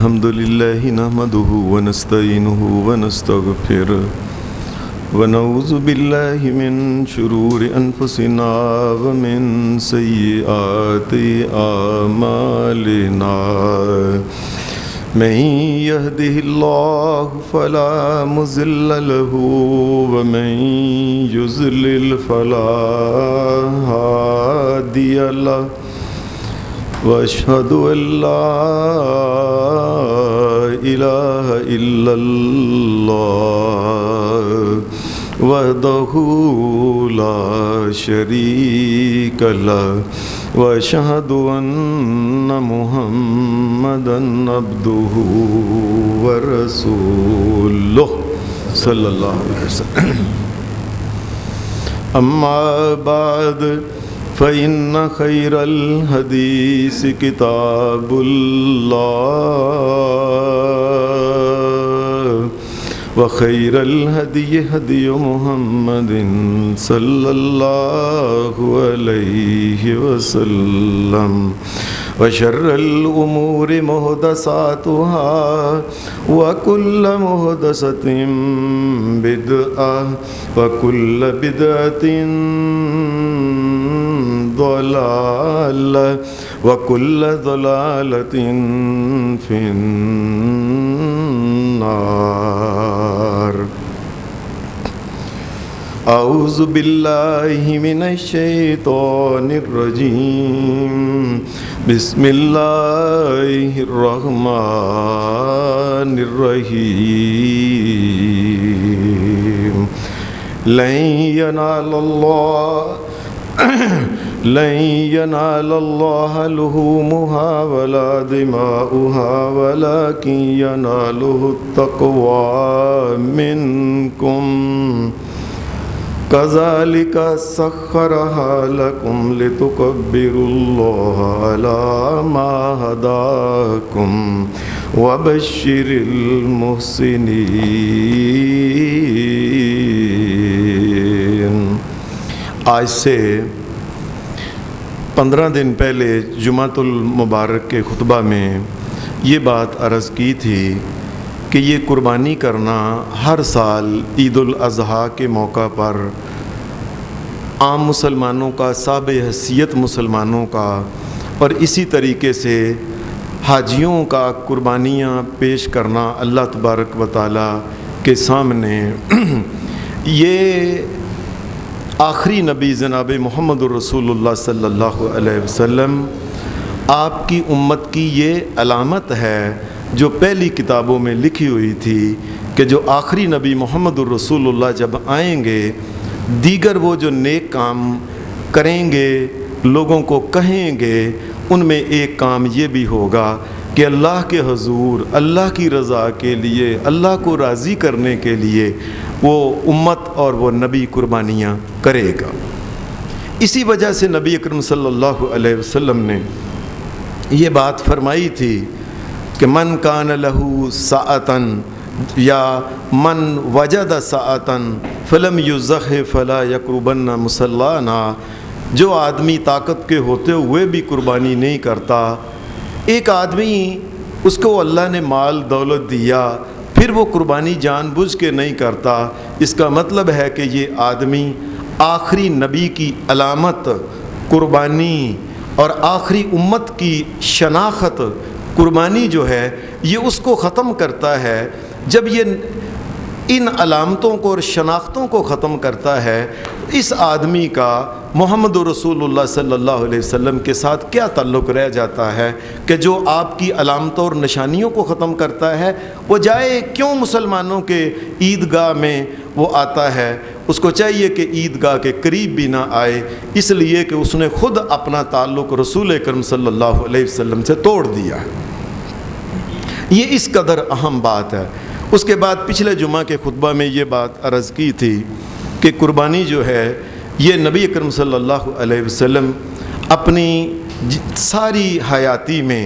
الحمد لله نحمده ونستعينه ونستغفره ونعوذ بالله من شرور أنفسنا ومن سيئات أعمالنا من يهده الله فلا مضل له ومن يضلل فلا هادي له وأشهد أن لا إله إلا الله وحده لا شريك له وأشهد أن محمدا عبده ورسوله صلى الله عليه وسلم أما بعد فإن خير الحديث كتاب الله وخير الهدي هدي محمد صلى الله عليه وسلم وشر الأمور محدثاتها وكل محدثة بدعة وكل بدعة ضلالة وكل ضلالة في النار. أعوذ بالله من الشيطان الرجيم. بسم الله الرحمن الرحيم. لن ينال الله لحومها ولا دماؤها ولكن يناله التقوى منكم كذلك سخرها لكم لتكبروا الله على ما هداكم وبشر المحسنين. آج سے 15 دن پہلے جمعۃ المبارک کے خطبہ میں یہ بات عرض کی تھی کہ یہ قربانی کرنا ہر سال عید الاضحیٰ کے موقع پر عام مسلمانوں کا، صاحب حیثیت مسلمانوں کا، اور اسی طریقے سے حاجیوں کا قربانیاں پیش کرنا اللہ تبارک و تعالیٰ کے سامنے. یہ آخری نبی جناب محمد الرسول اللہ صلی اللہ علیہ وسلم، آپ کی امت کی یہ علامت ہے جو پہلی کتابوں میں لکھی ہوئی تھی کہ جو آخری نبی محمد الرسول اللہ جب آئیں گے، دیگر وہ جو نیک کام کریں گے، لوگوں کو کہیں گے، ان میں ایک کام یہ بھی ہوگا کہ اللہ کے حضور، اللہ کی رضا کے لیے، اللہ کو راضی کرنے کے لیے وہ امت اور وہ نبی قربانیاں کرے گا. اسی وجہ سے نبی اکرم صلی اللہ علیہ وسلم نے یہ بات فرمائی تھی کہ من کان لہو ساعتن یا من وجد ساعتن فلم یضح فلا یقربن مصلانا. جو آدمی طاقت کے ہوتے ہوئے بھی قربانی نہیں کرتا، ایک آدمی اس کو اللہ نے مال دولت دیا پھر وہ قربانی جان بوجھ کے نہیں کرتا، اس کا مطلب ہے کہ یہ آدمی آخری نبی کی علامت قربانی اور آخری امت کی شناخت قربانی جو ہے یہ اس کو ختم کرتا ہے. جب یہ ان علامتوں کو اور شناختوں کو ختم کرتا ہے، اس آدمی کا محمد رسول اللہ صلی اللہ علیہ وسلم کے ساتھ کیا تعلق رہ جاتا ہے کہ جو آپ کی علامتوں اور نشانیوں کو ختم کرتا ہے وہ جائے کیوں مسلمانوں کے عیدگاہ میں وہ آتا ہے؟ اس کو چاہیے کہ عیدگاہ کے قریب بھی نہ آئے، اس لیے کہ اس نے خود اپنا تعلق رسول اکرم صلی اللہ علیہ وسلم سے توڑ دیا ہے. یہ اس قدر اہم بات ہے. اس کے بعد پچھلے جمعہ کے خطبہ میں یہ بات عرض کی تھی کہ قربانی جو ہے یہ نبی اکرم صلی اللہ علیہ وسلم اپنی ساری حیاتی میں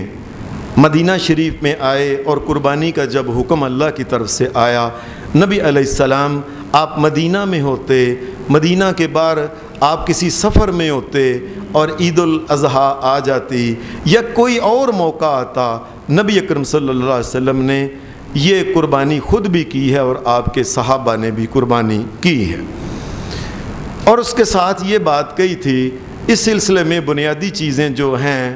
مدینہ شریف میں آئے اور قربانی کا جب حکم اللہ کی طرف سے آیا، نبی علیہ السلام آپ مدینہ میں ہوتے، مدینہ کے بعد آپ کسی سفر میں ہوتے اور عید الاضحیٰ آ جاتی یا کوئی اور موقع آتا نبی اکرم صلی اللہ علیہ وسلم نے یہ قربانی خود بھی کی ہے اور آپ کے صحابہ نے بھی قربانی کی ہے۔ اور اس کے ساتھ یہ بات کہی تھی، اس سلسلے میں بنیادی چیزیں جو ہیں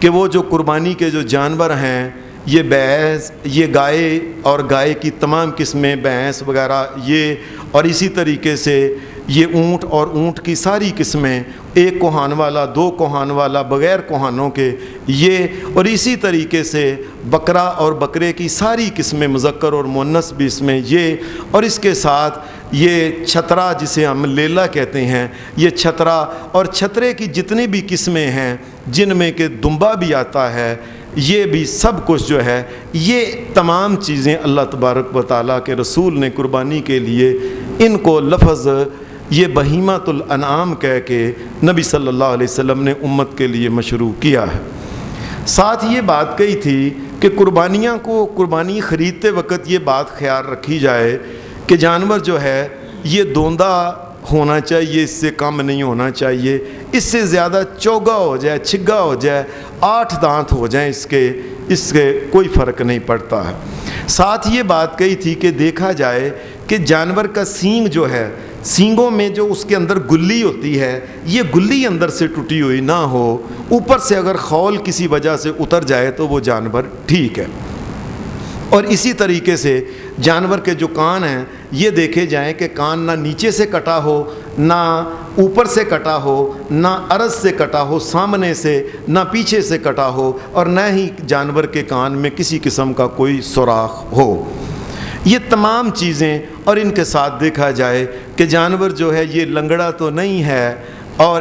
کہ وہ جو قربانی کے جو جانور ہیں، یہ بھینس، یہ گائے اور گائے کی تمام قسمیں، بھینس وغیرہ یہ، اور اسی طریقے سے یہ اونٹ اور اونٹ کی ساری قسمیں، ایک کوہان والا، دو کوہان والا، بغیر کوہانوں کے یہ، اور اسی طریقے سے بکرا اور بکرے کی ساری قسمیں، مذکر اور مؤنث بھی اس میں یہ، اور اس کے ساتھ یہ چھترا جسے ہم لیلا کہتے ہیں، یہ چھترا اور چھترے کی جتنی بھی قسمیں ہیں جن میں کہ دمبا بھی آتا ہے، یہ بھی سب کچھ جو ہے، یہ تمام چیزیں اللہ تبارک و تعالیٰ کے رسول نے قربانی کے لیے ان کو لفظ یہ بہیمۃ الانعام کہہ کے نبی صلی اللہ علیہ وسلم نے امت کے لیے مشروع کیا ہے۔ ساتھ یہ بات کہی تھی کہ قربانی خریدتے وقت یہ بات خیال رکھی جائے کہ جانور جو ہے یہ دوندہ ہونا چاہیے، اس سے کم نہیں ہونا چاہیے، اس سے زیادہ چوگا ہو جائے، چھگا ہو جائے، 8 دانت ہو جائیں اس کے کوئی فرق نہیں پڑتا ہے۔ ساتھ یہ بات کہی تھی کہ دیکھا جائے کہ جانور کا سینگ جو ہے، سینگوں میں جو اس کے اندر گلی ہوتی ہے، یہ گلی اندر سے ٹوٹی ہوئی نہ ہو، اوپر سے اگر خول کسی وجہ سے اتر جائے تو وہ جانور ٹھیک ہے۔ اور اسی طریقے سے جانور کے جو کان ہیں یہ دیکھے جائیں کہ کان نہ نیچے سے کٹا ہو، نہ اوپر سے کٹا ہو، نہ عرض سے کٹا ہو، سامنے سے نہ پیچھے سے کٹا ہو، اور نہ ہی جانور کے کان میں کسی قسم کا کوئی سوراخ ہو۔ یہ تمام چیزیں، اور ان کے ساتھ دیکھا جائے کہ جانور جو ہے یہ لنگڑا تو نہیں ہے، اور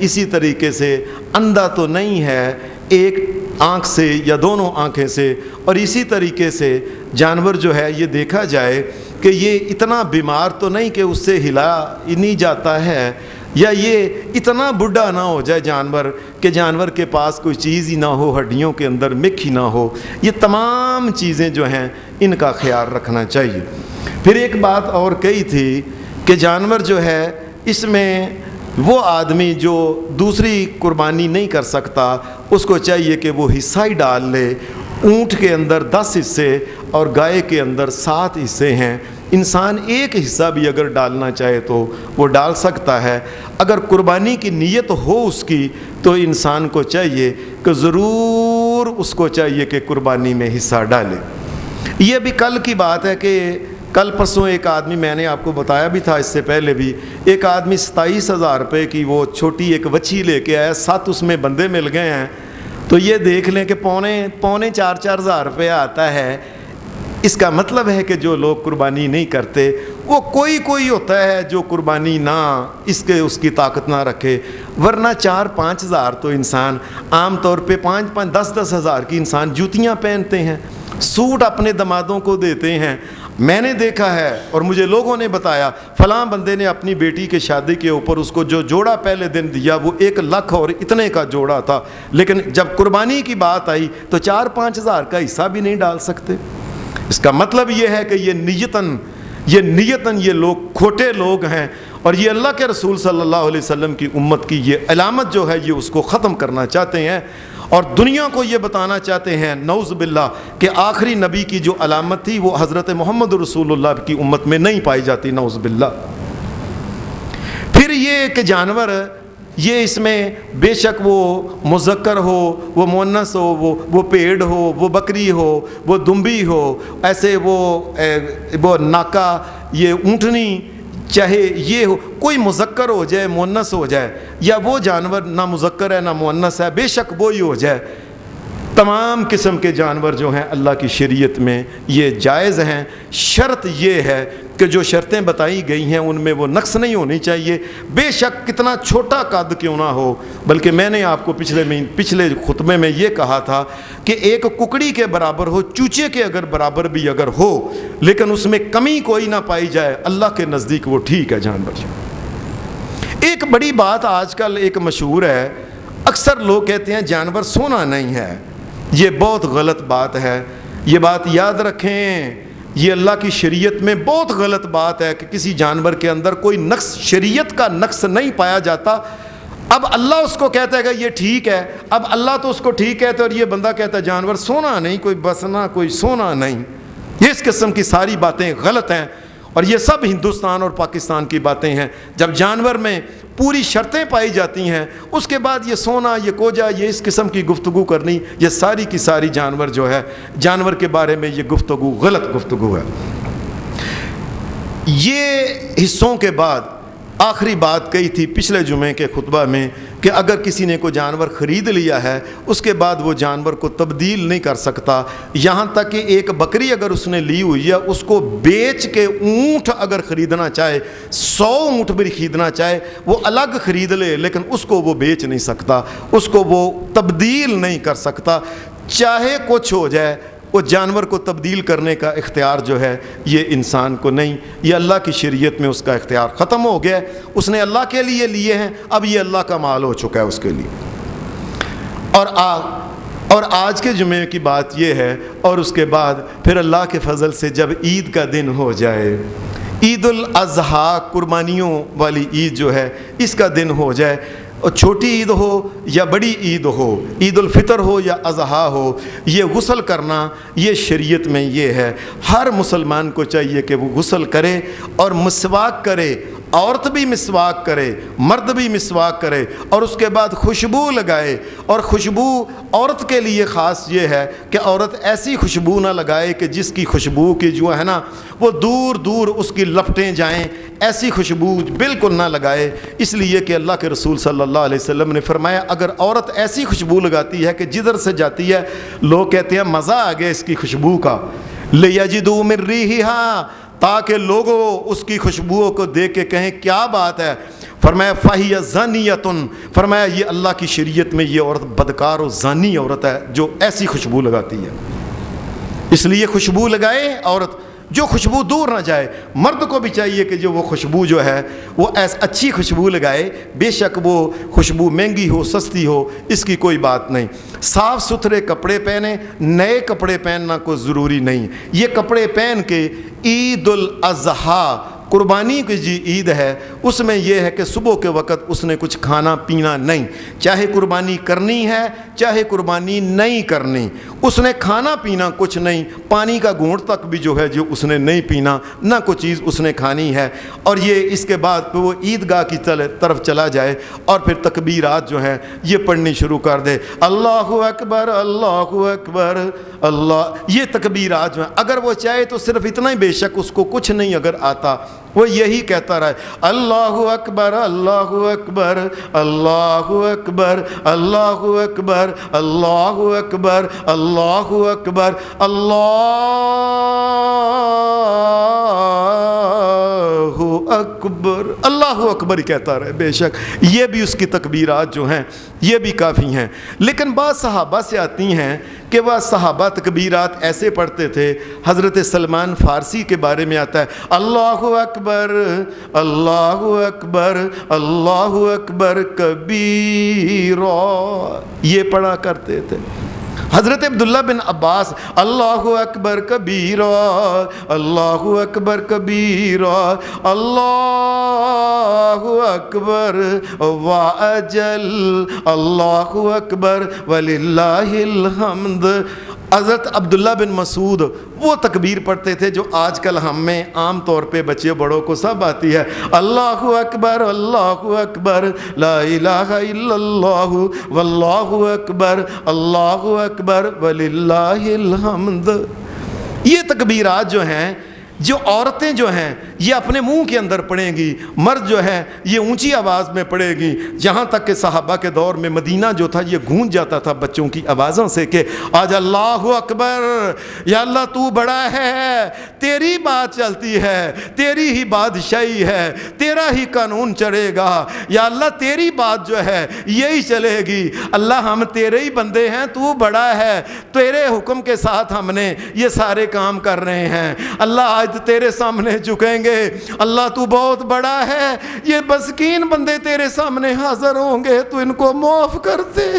اسی طریقے سے اندھا تو نہیں ہے ایک آنکھ سے یا دونوں آنکھیں سے، اور اسی طریقے سے جانور جو ہے یہ دیکھا جائے کہ یہ اتنا بیمار تو نہیں کہ اس سے ہلا ہی نہیں جاتا ہے، یا یہ اتنا بڈھا نہ ہو جائے جانور کہ جانور کے پاس کوئی چیز ہی نہ ہو، ہڈیوں کے اندر مکھ ہی نہ ہو۔ یہ تمام چیزیں جو ہیں ان کا خیال رکھنا چاہیے۔ پھر ایک بات اور کہی تھی کہ جانور جو ہے اس میں وہ آدمی جو دوسری قربانی نہیں کر سکتا اس کو چاہیے کہ وہ حصہ ہی ڈال لے۔ اونٹ کے اندر 10 حصے اور گائے کے اندر 7 حصے ہیں، انسان ایک حصہ بھی اگر ڈالنا چاہے تو وہ ڈال سکتا ہے۔ اگر قربانی کی نیت ہو اس کی تو انسان کو چاہیے کہ ضرور اس کو چاہیے کہ قربانی میں حصہ ڈالے۔ یہ بھی کل کی بات ہے کہ کل پرسوں ایک آدمی، میں نے آپ کو بتایا بھی تھا اس سے پہلے بھی، ایک آدمی 27,000 روپے کی وہ چھوٹی ایک بچھی لے کے آیا، 7 اس میں بندے مل گئے ہیں، تو یہ دیکھ لیں کہ پونے 4 ہزار روپے آتا ہے۔ اس کا مطلب ہے کہ جو لوگ قربانی نہیں کرتے وہ کوئی ہوتا ہے جو قربانی نہ اس کی طاقت نہ رکھے، ورنہ 4-5 ہزار تو انسان عام طور پہ 5-10 ہزار کی انسان جوتیاں پہنتے ہیں، سوٹ اپنے دمادوں کو دیتے ہیں۔ میں نے دیکھا ہے اور مجھے لوگوں نے بتایا فلاں بندے نے اپنی بیٹی کے شادی کے اوپر اس کو جو جوڑا پہلے دن دیا وہ 1 لاکھ اور اتنے کا جوڑا تھا، لیکن جب قربانی کی بات آئی تو 4-5 ہزار کا حصہ بھی نہیں ڈال سکتے۔ اس کا مطلب یہ ہے کہ یہ نیتاً یہ لوگ کھوٹے لوگ ہیں، اور یہ اللہ کے رسول صلی اللہ علیہ وسلم کی امت کی یہ علامت جو ہے یہ اس کو ختم کرنا چاہتے ہیں، اور دنیا کو یہ بتانا چاہتے ہیں نعوذ باللہ کہ آخری نبی کی جو علامت تھی وہ حضرت محمد رسول اللہ کی امت میں نہیں پائی جاتی، نعوذ باللہ۔ پھر یہ کہ جانور یہ اس میں بے شک وہ مذکر ہو، وہ مؤنث ہو، وہ پیڑ ہو، وہ بکری ہو، وہ دمبی ہو، ایسے وہ ناکا، یہ اونٹنی، چاہے یہ ہو، کوئی مذکر ہو جائے، مؤنث ہو جائے، یا وہ جانور نہ مذکر ہے نہ مؤنث ہے، بے شک وہی ہو جائے، تمام قسم کے جانور جو ہیں اللہ کی شریعت میں یہ جائز ہیں۔ شرط یہ ہے کہ جو شرطیں بتائی گئی ہیں ان میں وہ نقص نہیں ہونی چاہیے، بے شک کتنا چھوٹا قد کیوں نہ ہو۔ بلکہ میں نے آپ کو پچھلے خطبے میں یہ کہا تھا کہ ایک ککڑی کے برابر ہو، چوچے کے برابر بھی اگر ہو، لیکن اس میں کمی کوئی نہ پائی جائے، اللہ کے نزدیک وہ ٹھیک ہے جانور۔ ایک بڑی بات آج کل ایک مشہور ہے، اکثر لوگ کہتے ہیں جانور سونا نہیں ہے، یہ بہت غلط بات ہے۔ یہ بات یاد رکھیں، یہ اللہ کی شریعت میں بہت غلط بات ہے کہ کسی جانور کے اندر کوئی نقص، شریعت کا نقص نہیں پایا جاتا۔ اب اللہ اس کو کہتا ہے کہ یہ ٹھیک ہے، اب اللہ تو اس کو ٹھیک کہتا ہے اور یہ بندہ کہتا ہے جانور سونا نہیں، کوئی بسنا، کوئی سونا نہیں۔ یہ اس قسم کی ساری باتیں غلط ہیں، اور یہ سب ہندوستان اور پاکستان کی باتیں ہیں۔ جب جانور میں پوری شرطیں پائی جاتی ہیں، اس کے بعد یہ سونا، یہ کوجا، یہ اس قسم کی گفتگو کرنی، یہ ساری کی ساری جانور جو ہے، جانور کے بارے میں یہ گفتگو غلط گفتگو ہے۔ یہ حصوں کے بعد آخری بات کہی تھی پچھلے جمعے کے خطبہ میں کہ اگر کسی نے کوئی جانور خرید لیا ہے، اس کے بعد وہ جانور کو تبدیل نہیں کر سکتا، یہاں تک کہ ایک بکری اگر اس نے لی ہوئی ہے، اس کو بیچ کے اونٹ اگر خریدنا چاہے، 100 اونٹ بھی خریدنا چاہے، وہ الگ خرید لے، لیکن اس کو وہ بیچ نہیں سکتا، اس کو وہ تبدیل نہیں کر سکتا، چاہے کچھ ہو جائے۔ وہ جانور کو تبدیل کرنے کا اختیار جو ہے یہ انسان کو نہیں، یہ اللہ کی شریعت میں اس کا اختیار ختم ہو گیا ہے۔ اس نے اللہ کے لیے لیے ہیں، اب یہ اللہ کا مال ہو چکا ہے اس کے لیے۔ اور آج کے جمعے کی بات یہ ہے، اور اس کے بعد پھر اللہ کے فضل سے جب عید کا دن ہو جائے، عید الاضحیٰ، قربانیوں والی عید جو ہے، اس کا دن ہو جائے، اور چھوٹی عید ہو یا بڑی عید ہو، عید الفطر ہو یا اضحیٰ ہو، یہ غسل کرنا یہ شریعت میں یہ ہے۔ ہر مسلمان کو چاہیے کہ وہ غسل کرے اور مسواک کرے، عورت بھی مسواک کرے، مرد بھی مسواک کرے، اور اس کے بعد خوشبو لگائے۔ اور خوشبو عورت کے لیے خاص یہ ہے کہ عورت ایسی خوشبو نہ لگائے کہ جس کی خوشبو کی جو ہے نا وہ دور دور اس کی لپٹیں جائیں، ایسی خوشبو بالکل نہ لگائے، اس لیے کہ اللہ کے رسول صلی اللہ علیہ وسلم نے فرمایا اگر عورت ایسی خوشبو لگاتی ہے کہ جدھر سے جاتی ہے لوگ کہتے ہیں مزہ آ گیا اس کی خوشبو کا، لِيَجِدُوا مِن رِّيحِهَا، تاکہ لوگوں اس کی خوشبوؤں کو دیکھ کے کہیں کیا بات ہے، فرمایا فَهِيَ زَانِيَةٌ، فرمایا یہ اللہ کی شریعت میں یہ عورت بدکار و زانی عورت ہے جو ایسی خوشبو لگاتی ہے۔ اس لیے خوشبو لگائے عورت، جو خوشبو دور نہ جائے۔ مرد کو بھی چاہیے کہ جو وہ خوشبو جو ہے وہ اچھی خوشبو لگائے، بے شک وہ خوشبو مہنگی ہو سستی ہو، اس کی کوئی بات نہیں۔ صاف ستھرے کپڑے پہنے، نئے کپڑے پہننا کوئی ضروری نہیں۔ یہ کپڑے پہن کے عید الاضحیٰ، قربانی کی جو عید ہے، اس میں یہ ہے کہ صبح کے وقت اس نے کچھ کھانا پینا نہیں، چاہے قربانی کرنی ہے چاہے قربانی نہیں کرنی، اس نے کھانا پینا کچھ نہیں، پانی کا گھونٹ تک بھی جو ہے جو اس نے نہیں پینا، نہ کوئی چیز اس نے کھانی ہے۔ اور یہ اس کے بعد پھر وہ عیدگاہ کی طرف چلا جائے اور پھر تکبیرات جو ہیں یہ پڑھنی شروع کر دے، اللہ اکبر اللہ اکبر اللہ، یہ تکبیرات جو ہیں اگر وہ چاہے تو صرف اتنا ہی، بے شک اس کو کچھ نہیں اگر آتا وہ یہی کہتا رہے، اللہ اکبر اللہ اکبر اللہ اکبر اللہ اکبر اللہ اکبر اللہ اکبر اللہ اکبر، اللہ اکبر ہی کہتا رہے، بے شک یہ بھی اس کی تکبیرات جو ہیں یہ بھی کافی ہیں۔ لیکن بعض صحابہ سے آتی ہیں کہ وہ صحابہ تکبیرات ایسے پڑھتے تھے، حضرت سلمان فارسی کے بارے میں آتا ہے اللہ اکبر اللہ اکبر اللہ اکبر کبیرا، یہ پڑھا کرتے تھے۔ حضرت عبداللہ بن عباس اللہ اکبر کبیرا اللہ اکبر کبیرا اللہ اکبر واجل اللہ اکبر وللہ الحمد۔ حضرت عبداللہ بن مسعود وہ تکبیر پڑھتے تھے جو آج کل ہم میں عام طور پہ بچے بڑوں کو سب آتی ہے، اللہ اکبر لا الہ الا اللہ واللہ اکبر اللہ اکبر وللہ الحمد۔ یہ تکبیرات جو ہیں جو عورتیں جو ہیں یہ اپنے منہ کے اندر پڑھیں گی، مرد جو ہے یہ اونچی آواز میں پڑھے گی، جہاں تک کہ صحابہ کے دور میں مدینہ جو تھا یہ گونج جاتا تھا بچوں کی آوازوں سے کہ آج اللہ اکبر، یا اللہ تو بڑا ہے، تیری بات چلتی ہے، تیری ہی بادشاہی ہے، تیرا ہی قانون چلے گا، یا اللہ تیری بات جو ہے یہی چلے گی، اللہ ہم تیرے ہی بندے ہیں، تو بڑا ہے، تیرے حکم کے ساتھ ہم نے یہ سارے کام کر رہے ہیں، اللہ آج تیرے سامنے جھکیں گے، اللہ تو بہت بڑا ہے، یہ مسکین بندے تیرے سامنے حاضر ہوں گے، تو ان کو معاف کر دے۔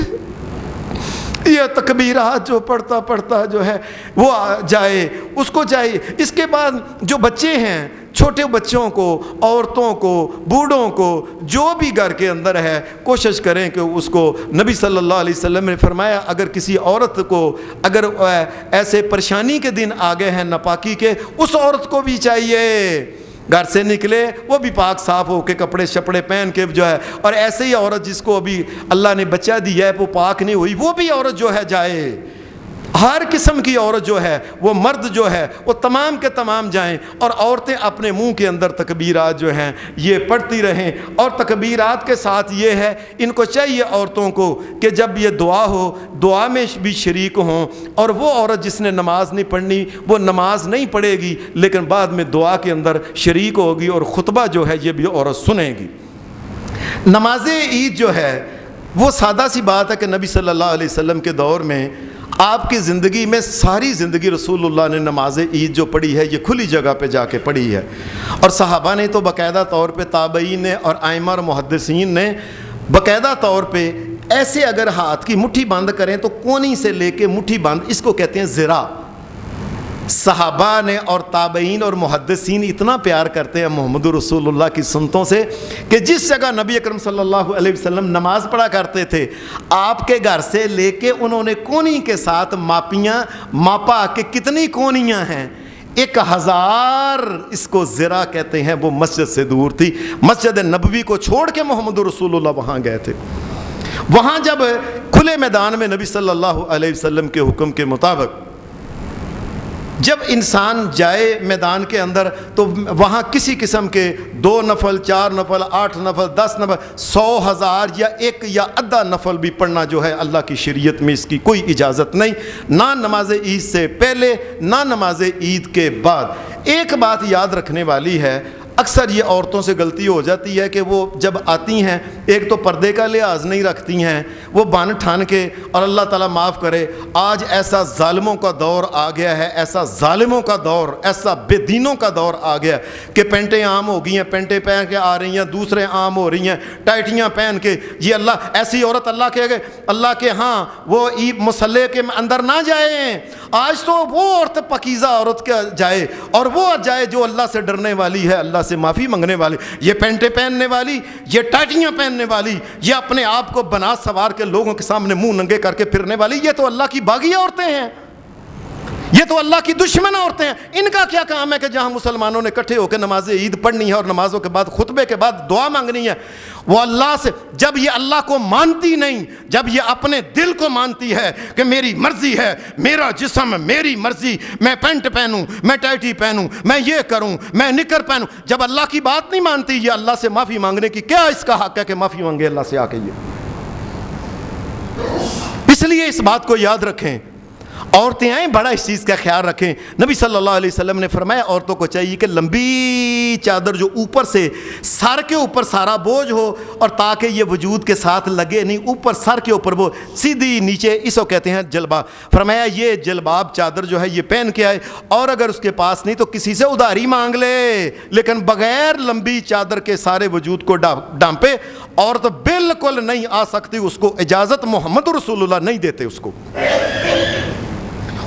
یہ تکبیرات جو پڑھتا جو ہے وہ جائے، اس کو چاہیے۔ اس کے بعد جو بچے ہیں چھوٹے بچوں کو، عورتوں کو، بوڑھوں کو، جو بھی گھر کے اندر ہے کوشش کریں کہ اس کو، نبی صلی اللہ علیہ وسلم نے فرمایا اگر کسی عورت کو اگر ایسے پریشانی کے دن آ گئے ہیں ناپاکی کے، اس عورت کو بھی چاہیے گھر سے نکلے وہ بھی پاک صاف ہو کے کپڑے شپڑے پہن کے جو ہے، اور ایسے ہی عورت جس کو ابھی اللہ نے بچہ دیا ہے وہ پاک نہیں ہوئی، وہ بھی عورت جو ہے جائے۔ ہر قسم کی عورت جو ہے، وہ مرد جو ہے وہ تمام کے تمام جائیں، اور عورتیں اپنے منہ کے اندر تکبیرات جو ہیں یہ پڑھتی رہیں۔ اور تکبیرات کے ساتھ یہ ہے، ان کو چاہیے عورتوں کو کہ جب یہ دعا ہو، دعا میں بھی شریک ہوں، اور وہ عورت جس نے نماز نہیں پڑھنی وہ نماز نہیں پڑھے گی لیکن بعد میں دعا کے اندر شریک ہوگی، اور خطبہ جو ہے یہ بھی عورت سنے گی۔ نماز عید جو ہے وہ سادہ سی بات ہے کہ نبی صلی اللہ علیہ وسلم کے دور میں آپ کی زندگی میں ساری زندگی رسول اللہ نے نماز عید جو پڑھی ہے یہ کھلی جگہ پہ جا کے پڑھی ہے، اور صحابہ نے تو باقاعدہ طور پہ، تابعین نے اور ائمہ اور محدثین نے باقاعدہ طور پہ ایسے اگر ہاتھ کی مٹھی بند کریں تو کونی سے لے کے مٹھی بند، اس کو کہتے ہیں زرا۔ صحابہ نے اور تابعین اور محدثین اتنا پیار کرتے ہیں محمد رسول اللہ کی سنتوں سے کہ جس جگہ نبی اکرم صلی اللہ علیہ وسلم نماز پڑھا کرتے تھے، آپ کے گھر سے لے کے انہوں نے کونی کے ساتھ ماپا کہ کتنی کونیاں ہیں، 1000 اس کو زرا کہتے ہیں، وہ مسجد سے دور تھی۔ مسجد نبوی کو چھوڑ کے محمد رسول اللہ وہاں گئے تھے۔ وہاں جب کھلے میدان میں نبی صلی اللہ علیہ وسلم کے حکم کے مطابق جب انسان جائے میدان کے اندر تو وہاں کسی قسم کے 2 نفل، 4 نفل، 8 نفل، 10 نفل، 100، 1000 یا 1 یا آدھا نفل بھی پڑھنا جو ہے اللہ کی شریعت میں اس کی کوئی اجازت نہیں، نہ نماز عید سے پہلے نہ نماز عید کے بعد۔ ایک بات یاد رکھنے والی ہے، اکثر یہ عورتوں سے غلطی ہو جاتی ہے کہ وہ جب آتی ہیں ایک تو پردے کا لحاظ نہیں رکھتی ہیں، وہ بن ٹھان کے، اور اللہ تعالیٰ معاف کرے آج ایسا ظالموں کا دور آ گیا ہے، ایسا ظالموں کا دور، ایسا بے دینوں کا دور آ گیا کہ پینٹیں عام ہو گئی ہیں، پینٹیں پہن کے آ رہی ہیں، دوسرے عام ہو رہی ہیں، ٹائٹیاں پہن کے۔ یہ اللہ، ایسی عورت اللہ کے ہاں وہ مصلی کے اندر نہ جائیں۔ آج تو وہ عورت پاکیزہ عورت کا جائے، اور وہ جائے جو اللہ سے ڈرنے والی ہے، اللہ سے معافی مانگنے والی۔ یہ پینٹیں پہننے والی، یہ ٹائٹیاں پہننے والی، یہ اپنے آپ کو بنا سوار کے لوگوں کے سامنے منہ ننگے کر کے پھرنے والی، یہ تو اللہ کی باغی عورتیں ہیں، یہ تو اللہ کی دشمن عورتیں ہیں۔ ان کا کیا کام ہے کہ جہاں مسلمانوں نے اکٹھے ہو کے نماز عید پڑھنی ہے اور نمازوں کے بعد، خطبے کے بعد دعا مانگنی ہے، وہ اللہ سے جب یہ اللہ کو مانتی نہیں، جب یہ اپنے دل کو مانتی ہے کہ میری مرضی ہے، میرا جسم میری مرضی، میں پینٹ پہنوں، میں ٹائٹی پہنوں، میں یہ کروں، میں نکر پہنوں، جب اللہ کی بات نہیں مانتی، یہ اللہ سے معافی مانگنے کی کیا اس کا حق ہے کہ معافی مانگے اللہ سے آ کے؟ یہ اس لیے اس بات کو یاد رکھیں، عورتیں آئیں بڑا اس چیز کا خیال رکھیں۔ نبی صلی اللہ علیہ وسلم نے فرمایا عورتوں کو چاہیے کہ لمبی چادر جو اوپر سے سر کے اوپر سارا بوجھ ہو، اور تاکہ یہ وجود کے ساتھ لگے نہیں، اوپر سر کے اوپر وہ سیدھی نیچے، اس کو کہتے ہیں جلباب۔ فرمایا یہ جلباب چادر جو ہے یہ پہن کے آئے، اور اگر اس کے پاس نہیں تو کسی سے ادھاری مانگ لے، لیکن بغیر لمبی چادر کے سارے وجود کو ڈانپے عورت بالکل نہیں آ سکتی، اس کو اجازت محمد رسول اللہ نہیں دیتے،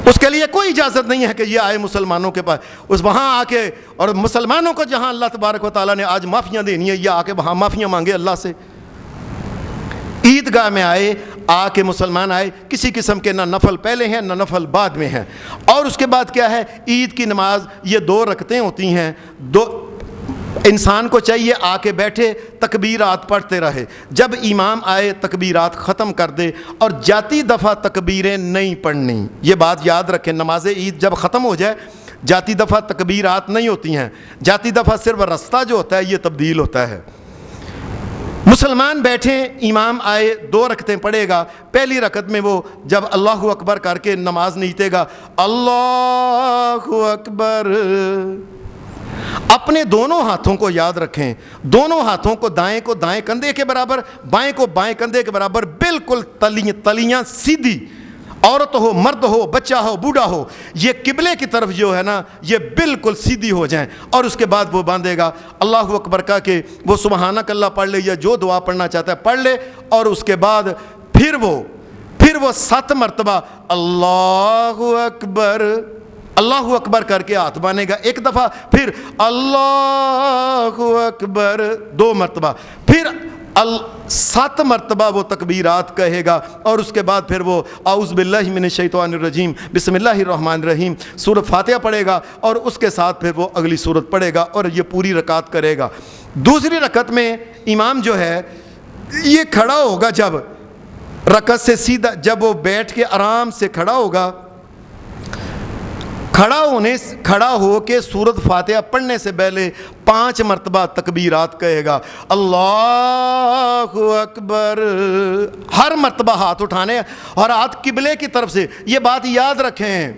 اس کے لیے کوئی اجازت نہیں ہے کہ یہ آئے مسلمانوں کے پاس، اس وہاں آ کے، اور مسلمانوں کو جہاں اللہ تبارک و تعالیٰ نے آج معافیاں دینی ہے، یہ آ کے وہاں معافیاں مانگے اللہ سے۔ عیدگاہ میں آئے، آ کے مسلمان آئے، کسی قسم کے نہ نفل پہلے ہیں نہ نفل بعد میں ہیں، اور اس کے بعد کیا ہے، عید کی نماز یہ 2 رکعتیں ہوتی ہیں، انسان کو چاہیے آ کے بیٹھے تکبیرات پڑھتے رہے، جب امام آئے تکبیرات ختم کر دے، اور جاتی دفعہ تکبیریں نہیں پڑھنی۔ یہ بات یاد رکھیں، نماز عید جب ختم ہو جائے جاتی دفعہ تکبیرات نہیں ہوتی ہیں، جاتی دفعہ صرف رستہ جو ہوتا ہے یہ تبدیل ہوتا ہے۔ مسلمان بیٹھیں، امام آئے 2 رکعتیں پڑھے گا، پہلی رکعت میں وہ جب اللہ اکبر کر کے نماز نیتے گا، اللہ اکبر، اپنے دونوں ہاتھوں کو یاد رکھیں، دونوں ہاتھوں کو دائیں کندھے کے برابر، بائیں کو بائیں کندھے کے برابر، بالکل تلیاں سیدھی، عورت ہو مرد ہو بچہ ہو بوڑھا ہو، یہ قبلے کی طرف جو ہے نا یہ بالکل سیدھی ہو جائیں، اور اس کے بعد وہ باندھے گا اللہ اکبر کا کہ وہ سبحانک اللہ پڑھ لے یا جو دعا پڑھنا چاہتا ہے پڑھ لے، اور اس کے بعد پھر وہ 7 مرتبہ اللہ اکبر اللہ اکبر کر کے ہاتھ باندھے گا ایک دفعہ، پھر اللہ اکبر 2 مرتبہ، پھر 7 مرتبہ وہ تکبیرات کہے گا، اور اس کے بعد پھر وہ اعوذ باللہ من الشیطان الرجیم بسم اللہ الرحمن الرحیم سورۃ فاتحہ پڑھے گا، اور اس کے ساتھ پھر وہ اگلی سورت پڑھے گا، اور یہ پوری رکعت کرے گا۔ دوسری رکعت میں امام جو ہے یہ کھڑا ہوگا، جب رکعت سے سیدھا جب وہ بیٹھ کے آرام سے کھڑا ہوگا، کھڑا ہو کے سورۃ فاتحہ پڑھنے سے پہلے 5 مرتبہ تکبیرات کہے گا، اللہ اکبر، ہر مرتبہ ہاتھ اٹھانے اور ہاتھ قبلے کی طرف سے۔ یہ بات یاد رکھیں،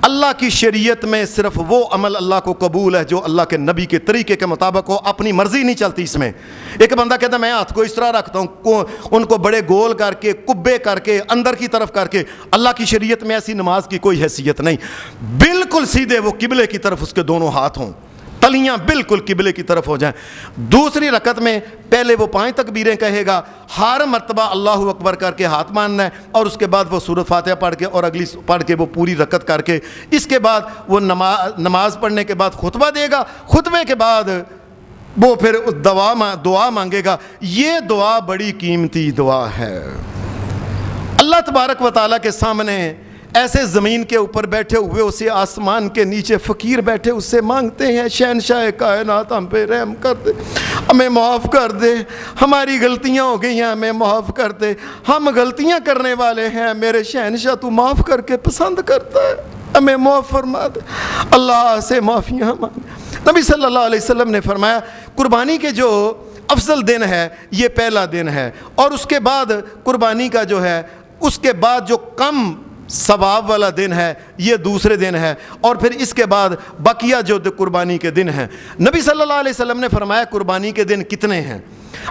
اللہ کی شریعت میں صرف وہ عمل اللہ کو قبول ہے جو اللہ کے نبی کے طریقے کے مطابق ہو، اپنی مرضی نہیں چلتی اس میں۔ ایک بندہ کہتا ہے میں ہاتھ کو اس طرح رکھتا ہوں، ان کو بڑے گول کر کے، کبے کر کے، اندر کی طرف کر کے، اللہ کی شریعت میں ایسی نماز کی کوئی حیثیت نہیں۔ بالکل سیدھے وہ قبلے کی طرف اس کے دونوں ہاتھ ہوں، تلیاں بالکل قبلے کی طرف ہو جائیں۔ دوسری رکعت میں پہلے وہ 5 تکبیریں کہے گا، ہر مرتبہ اللہ اکبر کر کے ہاتھ باندھنا ہے، اور اس کے بعد وہ سورۃ فاتحہ پڑھ کے اور اگلی پڑھ کے وہ پوری رکعت کر کے، اس کے بعد وہ نماز پڑھنے کے بعد خطبہ دے گا، خطبے کے بعد وہ پھر دعا مانگے گا۔ یہ دعا بڑی قیمتی دعا ہے۔ اللہ تبارک و تعالیٰ کے سامنے ایسے زمین کے اوپر بیٹھے ہوئے اسے آسمان کے نیچے فقیر بیٹھے اس سے مانگتے ہیں، شہنشاہ کائنات ہم پہ رحم کر دے، ہمیں معاف کر دے، ہماری غلطیاں ہو گئی ہیں ہمیں معاف کر دے، ہم غلطیاں کرنے والے ہیں، میرے شہنشاہ تو معاف کر کے پسند کرتا ہے، ہمیں معاف فرما دے، اللہ سے معافیاں مانگ۔ نبی صلی اللہ علیہ وسلم نے فرمایا قربانی کے جو افضل دن ہے یہ پہلا دن ہے، اور اس کے بعد قربانی کا جو ہے اس کے بعد جو کم ثواب والا دن ہے یہ دوسرے دن ہے، اور پھر اس کے بعد بقیہ جو قربانی کے دن ہیں۔ نبی صلی اللہ علیہ وسلم نے فرمایا قربانی کے دن کتنے ہیں؟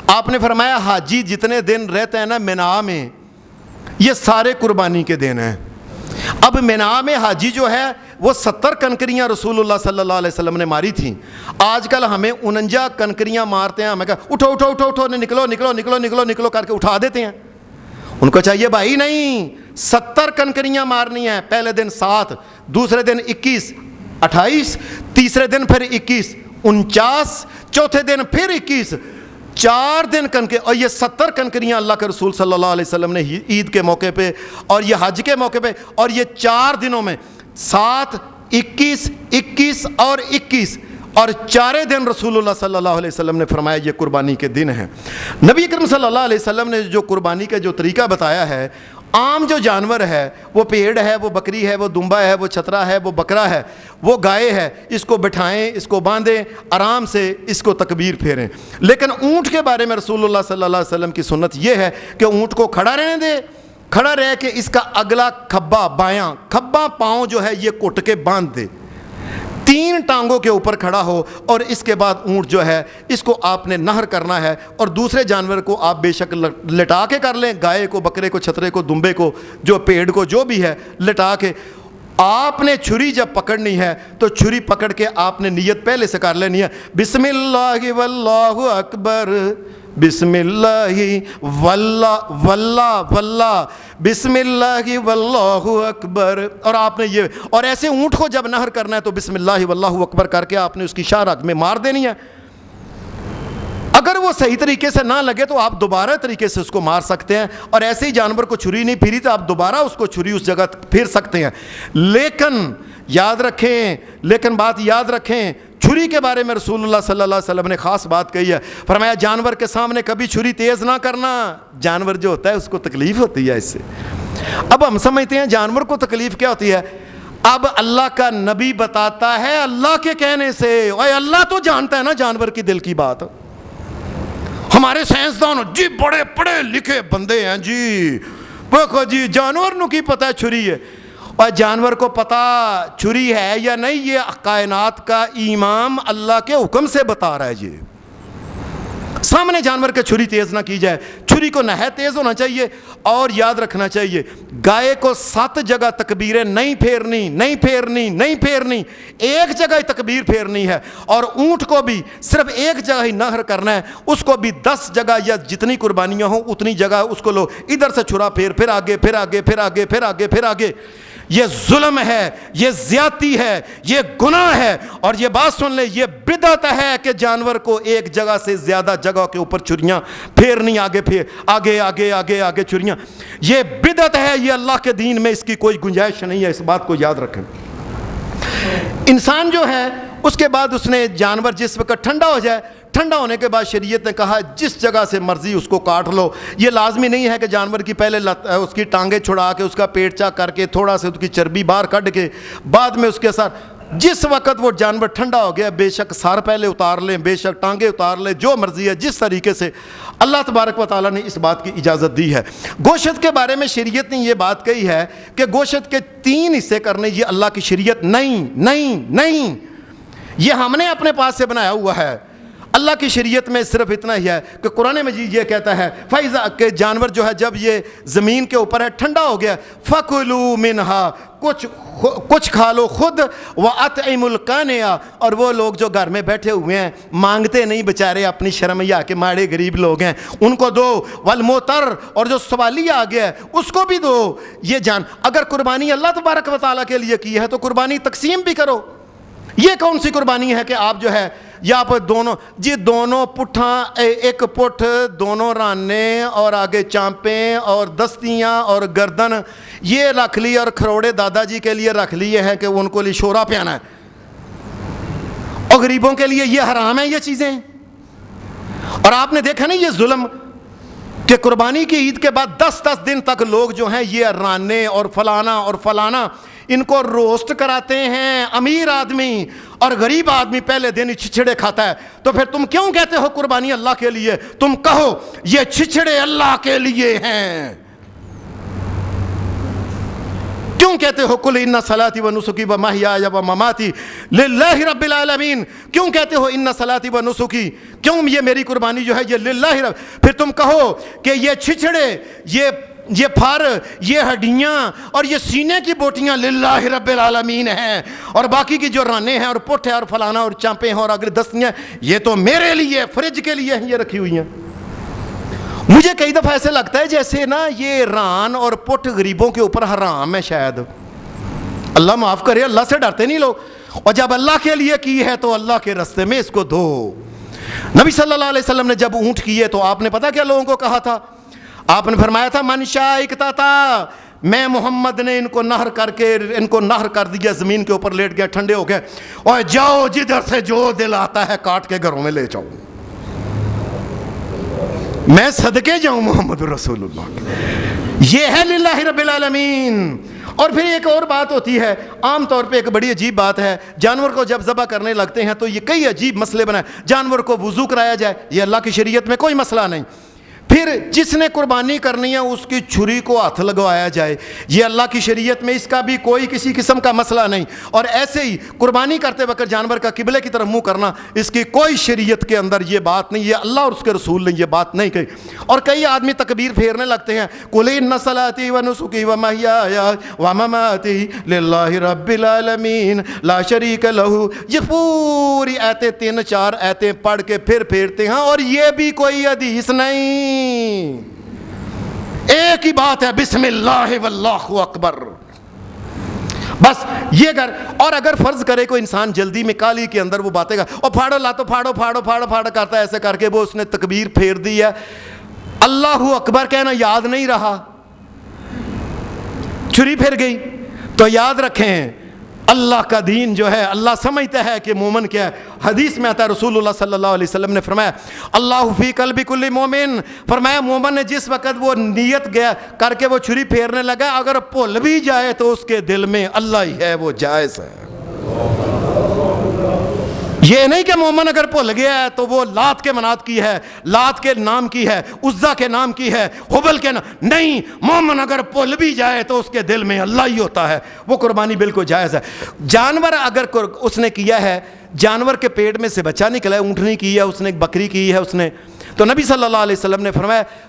آپ نے فرمایا حاجی جتنے دن رہتے ہیں نا مینا میں، یہ سارے قربانی کے دن ہیں۔ اب مینا میں حاجی جو ہے وہ 70 کنکریاں رسول اللہ صلی اللہ علیہ وسلم نے ماری تھیں۔ آج کل ہمیں 49 کنکریاں مارتے ہیں، ہمیں کہا اٹھو اٹھو اٹھو اٹھو، نکلو نکلو نکلو نکلو نکلو کر کے اٹھا دیتے ہیں۔ ان کو چاہیے بھائی نہیں، 70 کنکریاں مارنی ہیں، پہلے دن 7، دوسرے دن 21، 28، تیسرے دن پھر 21، 49، چوتھے دن پھر 21، 4 دن اور یہ 70 کنکریاں اللہ کے رسول صلی اللہ علیہ وسلم نے عید کے موقع پہ اور یہ حج کے موقع پہ، اور یہ 4 دنوں میں 7، 21، 21 اور 21 اور 4 دن رسول اللہ صلی اللہ علیہ وسلم نے فرمایا یہ قربانی کے دن ہیں۔ نبی اکرم صلی اللہ علیہ وسلم نے جو قربانی کا جو طریقہ بتایا ہے، عام جو جانور ہے وہ پیڑ ہے، وہ بکری ہے، وہ دمبا ہے، وہ چھترا ہے، وہ بکرا ہے، وہ گائے ہے، اس کو بٹھائیں، اس کو باندھیں، آرام سے اس کو تکبیر پھیریں۔ لیکن اونٹ کے بارے میں رسول اللہ صلی اللہ علیہ وسلم کی سنت یہ ہے کہ اونٹ کو کھڑا رہنے دے، کھڑا رہ کے اس کا اگلا کھبا بایاں کھبا پاؤں جو ہے یہ کٹ کے باندھ دے، 3 ٹانگوں کے اوپر کھڑا ہو، اور اس کے بعد اونٹ جو ہے اس کو آپ نے نہر کرنا ہے، اور دوسرے جانور کو آپ بے شک لٹا کے کر لیں، گائے کو، بکرے کو، چھترے کو، دمبے کو، جو پیڑ کو، جو بھی ہے لٹا کے۔ آپ نے چھری جب پکڑنی ہے تو چھری پکڑ کے آپ نے نیت پہلے سے کر لینی ہے، بسم اللہ واللہ اکبر، بسم اللہ واللہ واللہ واللہ، بسم اللہ واللہ اکبر، اور آپ نے یہ، اور ایسے اونٹ کو جب نہر کرنا ہے تو بسم اللہ واللہ اکبر کر کے آپ نے اس کی شاہ رگ میں مار دینی ہے۔ اگر وہ صحیح طریقے سے نہ لگے تو آپ دوبارہ طریقے سے اس کو مار سکتے ہیں، اور ایسے ہی جانور کو چھری نہیں پھری تو آپ دوبارہ اس کو چھری اس جگہ پھیر سکتے ہیں۔ لیکن بات یاد رکھیں، چھری کے بارے میں رسول اللہ صلی اللہ علیہ وسلم نے خاص بات کہی ہے، فرمایا جانور کے سامنے کبھی چھری تیز نہ کرنا، جانور جو ہوتا ہے اس کو تکلیف ہوتی ہے اس سے۔ اب ہم سمجھتے ہیں جانور کو تکلیف کیا ہوتی ہے، اب اللہ کا نبی بتاتا ہے اللہ کے کہنے سے، اور اللہ تو جانتا ہے نا جانور کی دل کی بات۔ ہمارے سائنسدان جی بڑے پڑھے لکھے بندے ہیں جی، دیکھو جی جانور نو کی پتہ ہے چھری ہے، اور جانور کو پتہ چھری ہے یا نہیں یہ کائنات کا امام اللہ کے حکم سے بتا رہا ہے۔ یہ سامنے جانور کے چھری تیز نہ کی جائے، چھری کو نہایت تیز ہونا چاہیے، اور یاد رکھنا چاہیے گائے کو 7 جگہ تکبیریں نہیں پھیرنی، ایک جگہ ہی تکبیر پھیرنی ہے، اور اونٹ کو بھی صرف ایک جگہ ہی نہر کرنا ہے، اس کو بھی 10 جگہ یا جتنی قربانیاں ہوں اتنی جگہ اس کو لو، ادھر سے چھرا پھر آگے پھر آگے پھر آگے پھر آگے پھر آگے۔ یہ ظلم ہے، یہ زیادتی ہے، یہ گناہ ہے. اور یہ بات سن لیں، یہ بدعت ہے کہ جانور کو ایک جگہ سے زیادہ جگہ کے اوپر چھریاں پھیرنی، آگے چھریاں. یہ بدعت ہے، یہ اللہ کے دین میں اس کی کوئی گنجائش نہیں ہے. اس بات کو یاد رکھیں. انسان جو ہے اس کے بعد اس نے جانور جس وقت ٹھنڈا ہو جائے، ٹھنڈا ہونے کے بعد شریعت نے کہا جس جگہ سے مرضی اس کو کاٹ لو. یہ لازمی نہیں ہے کہ جانور کی پہلے اس کی ٹانگیں چھڑا کے اس کا پیٹ چاک کر کے تھوڑا سے اس کی چربی باہر کٹ کے بعد میں اس کے ساتھ، جس وقت وہ جانور ٹھنڈا ہو گیا بے شک سار پہلے اتار لیں، بے شک ٹانگیں اتار لیں، جو مرضی ہے جس طریقے سے اللہ تبارک و تعالیٰ نے اس بات کی اجازت دی ہے. گوشت کے بارے میں شریعت نے یہ بات کہی ہے کہ گوشت کے 3 حصے کرنے یہ اللہ کی شریعت نہیں. یہ ہم نے اپنے پاس سے بنایا ہوا ہے. اللہ کی شریعت میں صرف اتنا ہی ہے کہ قرآن مجید یہ کہتا ہے فَإِذَا کہ جانور جو ہے جب یہ زمین کے اوپر ہے ٹھنڈا ہو گیا فَكُلُوا مِنْهَا کچھ کھا لو خود وَأَطْعِمُوا الْقَانِعَ اور وہ لوگ جو گھر میں بیٹھے ہوئے ہیں مانگتے نہیں بیچارے اپنی شرمیا کے ماڑے غریب لوگ ہیں ان کو دو وَالْمُعْتَرَّ اور جو سوالی آ گیا ہے اس کو بھی دو. یہ اگر قربانی اللہ تبارک و تعالیٰ کے لیے کی ہے تو قربانی تقسیم بھی کرو. یہ کون سی قربانی ہے کہ آپ جو ہے یا پر دونوں پٹھاں ایک پٹھ دونوں رانے اور آگے چانپیں اور دستیاں اور گردن یہ رکھ لی اور کھروڑے دادا جی کے لیے رکھ لیے ہیں کہ ان کو لیے شورا پیانا ہے اور غریبوں کے لیے یہ حرام ہے یہ چیزیں. اور آپ نے دیکھا نا یہ ظلم کہ قربانی کی عید کے بعد 10 دن تک لوگ جو ہیں یہ رانے اور فلانا ان کو روسٹ کراتے ہیں. امیر آدمی اور غریب آدمی پہلے دن ہی چھچڑے کھاتا ہے. تو پھر تم کیوں کہتے ہو قربانی اللہ کے لیے؟ تم کہو یہ چھچڑے اللہ کے لیے ہیں. کیوں کہتے ہو قل ان صلاتی و نسکی و محیای و مماتی للہ رب العالمین؟ کیوں کہتے ہو ان صلاتی و نسکی؟ کیوں یہ میری قربانی جو ہے یہ للہ رب؟ پھر تم کہو کہ یہ چھچڑے یہ پھر یہ ہڈیاں اور یہ سینے کی بوٹیاں للہ رب العالمین ہیں اور باقی کی جو رانے ہیں اور پٹھ ہے اور فلانا اور چانپیں ہیں اور اگلے دستیاں یہ تو میرے لیے فریج کے لیے یہ رکھی ہوئی ہیں. مجھے کئی دفعہ ایسے لگتا ہے جیسے نا یہ ران اور پٹھ غریبوں کے اوپر حرام ہے. شاید اللہ معاف کرے، اللہ سے ڈرتے نہیں لوگ. اور جب اللہ کے لیے کی ہے تو اللہ کے راستے میں اس کو دو. نبی صلی اللہ علیہ وسلم نے جب اونٹ کیے تو آپ نے پتہ کیا لوگوں کو کہا تھا؟ آپ نے فرمایا تھا من شائکتا تھا، میں محمد نے ان کو نہر کر دیا، زمین کے اوپر لیٹ گیا، ٹھنڈے ہو گئے، اور جاؤ جدھر سے جو دل آتا ہے کاٹ کے گھروں میں لے جاؤ. میں صدقے جاؤں محمد رسول اللہ. یہ ہے للہ رب العالمین. اور پھر ایک اور بات ہوتی ہے، عام طور پہ ایک بڑی عجیب بات ہے، جانور کو جب ذبح کرنے لگتے ہیں تو یہ کئی عجیب مسئلے بنائے. جانور کو وضو کرایا جائے، یہ اللہ کی شریعت میں کوئی مسئلہ نہیں. پھر جس نے قربانی کرنی ہے اس کی چھری کو ہاتھ لگوایا جائے، یہ اللہ کی شریعت میں اس کا بھی کوئی کسی قسم کا مسئلہ نہیں. اور ایسے ہی قربانی کرتے وقت جانور کا قبلے کی طرف منہ کرنا، اس کی کوئی شریعت کے اندر یہ بات نہیں، یہ اللہ اور اس کے رسول نے یہ بات نہیں کہی. اور کئی آدمی تکبیر پھیرنے لگتے ہیں، قل ان صلاتی و نسکی و محیای و مماتی للہ رب العالمین لا شریک لہ. یہ پوری آیتیں 3-4 آیتیں پڑھ کے پھر پھیرتے ہیں اور یہ بھی کوئی حدیث نہیں. ایک ہی بات ہے بسم اللہ واللہ اکبر، بس یہ کر. اور اگر فرض کرے کوئی انسان جلدی میں کالی کے اندر وہ باتیں گا اور پھاڑو لا تو پھاڑو کرتا ہے، ایسے کر کے وہ اس نے تکبیر پھیر دی ہے، اللہ اکبر کہنا یاد نہیں رہا، چھری پھر گئی. تو یاد رکھیں اللہ کا دین جو ہے اللہ سمجھتا ہے کہ مومن کیا ہے. حدیث میں آتا ہے رسول اللہ صلی اللہ علیہ وسلم نے فرمایا اللہ فی قلب کل مومن، فرمایا مومن نے جس وقت وہ نیت گیا کر کے وہ چھری پھیرنے لگا اگر بھول بھی جائے تو اس کے دل میں اللہ ہی ہے، وہ جائز ہے. یہ نہیں کہ مومن اگر بھول گیا ہے تو وہ لات کے منات کی ہے، لات کے نام کی ہے، عزا کے نام کی ہے، حبل کے نام نہیں. مومن اگر بھول بھی جائے تو اس کے دل میں اللہ ہی ہوتا ہے، وہ قربانی بالکل جائز ہے. جانور اگر اس نے کیا ہے، جانور کے پیٹ میں سے بچہ نکلا ہے، اونٹنی کی ہے اس نے، بکری کی ہے اس نے، تو نبی صلی اللہ علیہ وسلم نے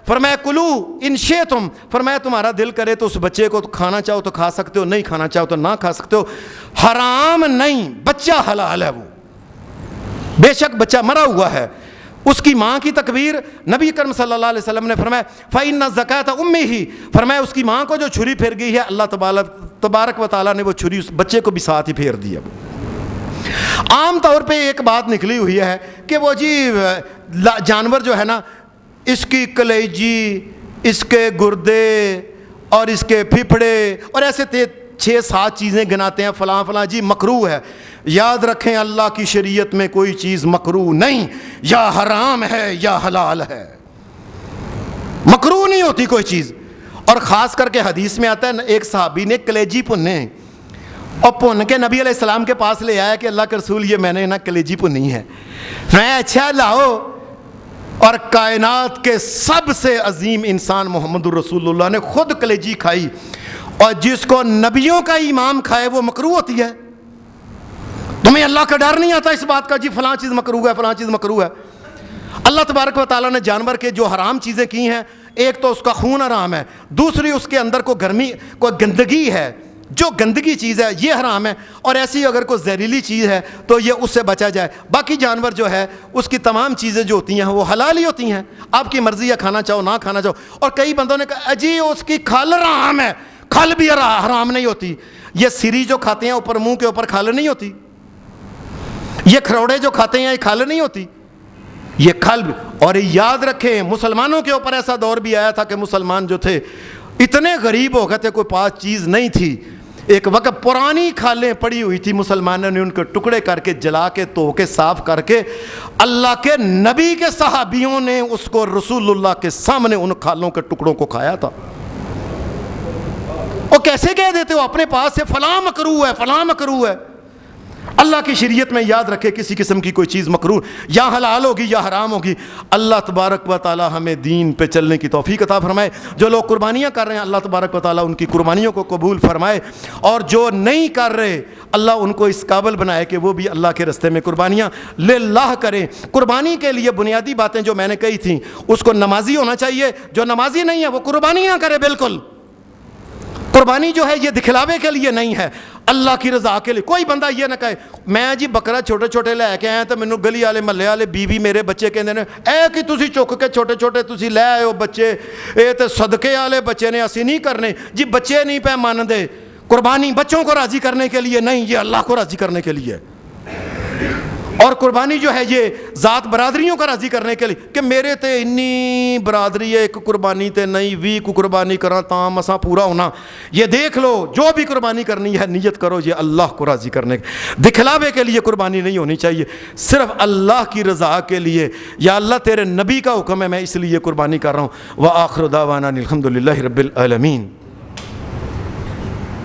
فرمایا کلو ان شئتم، فرمایا تمہارا دل کرے تو اس بچے کو کھانا چاہو تو کھا سکتے ہو، نہیں کھانا چاہو تو نہ کھا سکتے ہو. حرام نہیں، بچہ حلال ہے. وہ بے شک بچہ مرا ہوا ہے، اس کی ماں کی تکبیر. نبی کرم صلی اللہ علیہ وسلم نے فرمایا فَإِنَّ الزَّكَاةَ أُمِّهِ، فرمایا اس کی ماں کو جو چھری پھر گئی ہے اللہ تبارک و تعالیٰ نے وہ چھری اس بچے کو بھی ساتھ ہی پھیر دیا۔ عام طور پہ ایک بات نکلی ہوئی ہے کہ وہ جی جانور جو ہے نا، اس کی کلیجی، اس کے گردے اور اس کے پھپھڑے اور ایسے 6-7 چیزیں گناتے ہیں، فلاں فلاں جی مکروہ ہے۔ یاد رکھیں اللہ کی شریعت میں کوئی چیز مکروہ نہیں، یا حرام ہے یا حلال ہے، مکروہ نہیں ہوتی کوئی چیز۔ اور خاص کر کے حدیث میں آتا ہے ایک صحابی نے کلیجی بھنے اور بھن کے نبی علیہ السلام کے پاس لے آیا کہ اللہ کے رسول یہ میں نے نا کلیجی بھنی ہے۔ میں اچھا لاؤ، اور کائنات کے سب سے عظیم انسان محمد الرسول اللہ نے خود کلیجی کھائی، اور جس کو نبیوں کا امام کھائے وہ مکروہ ہوتی ہے۔ تمہیں اللہ کا ڈر نہیں آتا اس بات کا جی فلاں چیز مکروہ ہے، فلاں چیز مکروہ ہے۔ اللہ تبارک و تعالیٰ نے جانور کے جو حرام چیزیں کی ہیں، ایک تو اس کا خون حرام ہے، دوسری اس کے اندر کوئی گندگی ہے، جو گندگی چیز ہے یہ حرام ہے، اور ایسی اگر کوئی زہریلی چیز ہے تو یہ اس سے بچا جائے۔ باقی جانور جو ہے اس کی تمام چیزیں جو ہوتی ہیں وہ حلال ہی ہوتی ہیں، آپ کی مرضی ہے کھانا چاہو نہ کھانا چاہو۔ اور کئی بندوں نے کہا جی اس کی کھال حرام ہے، کھال بھی حرام نہیں ہوتی۔ یہ سری جو کھاتے ہیں اوپر منہ کے اوپر کھال نہیں ہوتی، یہ کھروڑے جو کھاتے ہیں یہ کھال نہیں ہوتی، یہ کھال بھی۔ اور یاد رکھیں مسلمانوں کے اوپر ایسا دور بھی آیا تھا کہ مسلمان جو تھے اتنے غریب ہو گئے تھے، کوئی پاس چیز نہیں تھی۔ ایک وقت پرانی کھالیں پڑی ہوئی تھی، مسلمانوں نے ان کے ٹکڑے کر کے جلا کے دھو کے صاف کر کے اللہ کے نبی کے صحابیوں نے اس کو رسول اللہ کے سامنے ان کھالوں کے ٹکڑوں کو کھایا تھا۔ اور کیسے کہہ دیتے ہو اپنے پاس سے فلاں مکروہ ہے، فلاں مکروہ ہے؟ اللہ کی شریعت میں یاد رکھے کسی قسم کی کوئی چیز مکروہ یا حلال ہوگی یا حرام ہوگی۔ اللہ تبارک و تعالی ہمیں دین پہ چلنے کی توفیق عطا فرمائے۔ جو لوگ قربانیاں کر رہے ہیں اللہ تبارک و تعالی ان کی قربانیوں کو قبول فرمائے، اور جو نہیں کر رہے اللہ ان کو اس قابل بنائے کہ وہ بھی اللہ کے راستے میں قربانیاں للہ کریں۔ قربانی کے لیے بنیادی باتیں جو میں نے کہی تھیں، اس کو نمازی ہونا چاہیے، جو نمازی نہیں ہے وہ قربانی نہ کرے۔ بالکل قربانی جو ہے یہ دکھلاوے کے لیے نہیں ہے، اللہ کی رضا کے لیے۔ کوئی بندہ یہ نہ کہے میں جی بکرا چھوٹے چھوٹے لے کے آیا تو مینوں گلی والے محلے والے بیوی میرے بچے کہندے نے اے کہ تسی چک کے چھوٹے چھوٹے تسی لے آئے ہو بچے، اے تے صدقے والے بچے نے، اسی نہیں کرنے جی، بچے نہیں پہ ماندے۔ قربانی بچوں کو راضی کرنے کے لیے نہیں، یہ اللہ کو راضی کرنے کے لیے۔ اور قربانی جو ہے یہ ذات برادریوں کا راضی کرنے کے لیے کہ میرے تے انی برادری ہے ایک قربانی تے نہیں 20 کو قربانی کراں تاں مساں پورا ہونا۔ یہ دیکھ لو جو بھی قربانی کرنی ہے نیت کرو یہ اللہ کو راضی کرنے کے، دکھلاوے کے لیے قربانی نہیں ہونی چاہیے، صرف اللہ کی رضا کے لیے، یا اللہ تیرے نبی کا حکم ہے میں اس لیے قربانی کر رہا ہوں۔ وآخر دعوانا الحمدللہ رب العالمین۔